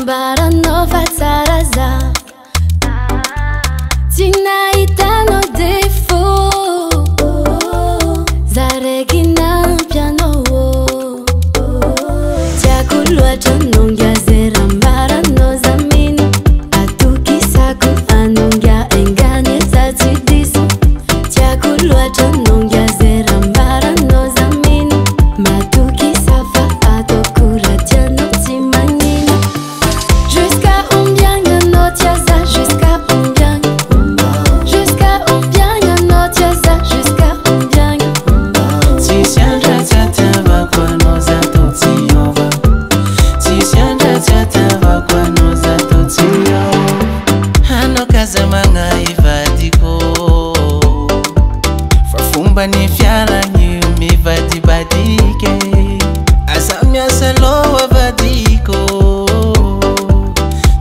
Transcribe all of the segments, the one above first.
ambaranao fa tsara zaho tsy nahitanao défaut zareky nampianao tiako loatra nonga zay raha ambaranao za mino atokisako anonga engany za tsy diso tiako loatra nonga zay raha ambaranao za mino matokisa fa ataoko raha tianao tsy magnino jusqu'à combien anao tia za jusqu'à combien jusqu'à combien anao tia za jusqu'à combien tsisy andra tsy atiavako anao za to tsy ova tsisy andra tsy atiavako anao za to tsy ova anao kaza magnahivadiko fa fomba ny fiaragny mivadibadike aza miasa loha vadiko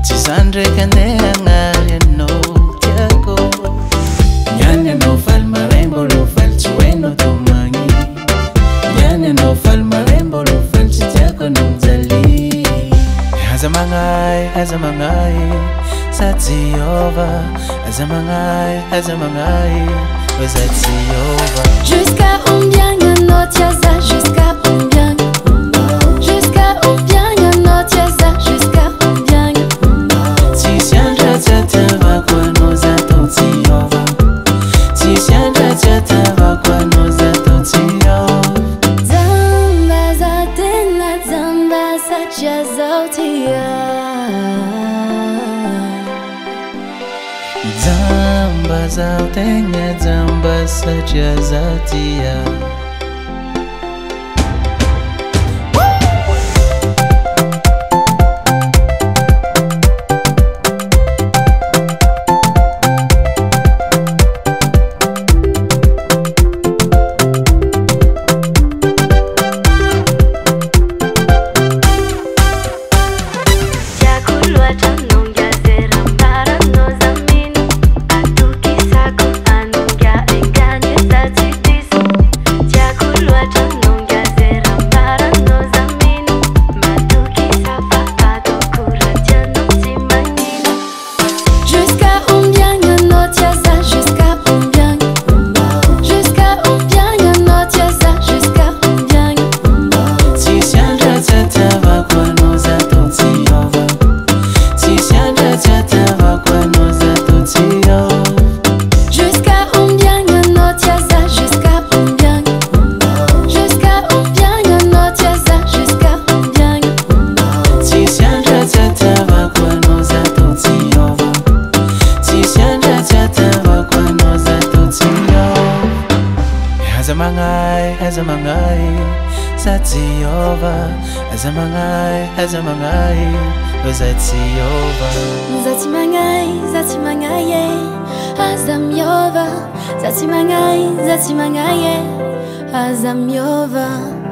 tsy zany ndraiky andeha agnary anao tiako niany anao faly maray mbola ho faly tsy hoenao to magny niany anao faly maray mbola ho faly tsy tiako anao mijaly aza magnahy za tsy ova aza magnahy za tsy ova jusqu'à combien anao tia za jusqu'à combien jusqu'à combien anao tia za jusqu'à combien tsisy andra tsy atiavako anao za to tsy ova tsisy andra tsy atiavako anao za to tsy ova zamba za tena zamba satria zao tia zamba zaho tegna zamba satria zaho tia aza magnahy za tsy ova aza magnahy za tsy ova za tsy magnahy aza miova za tsy magnahy aza miova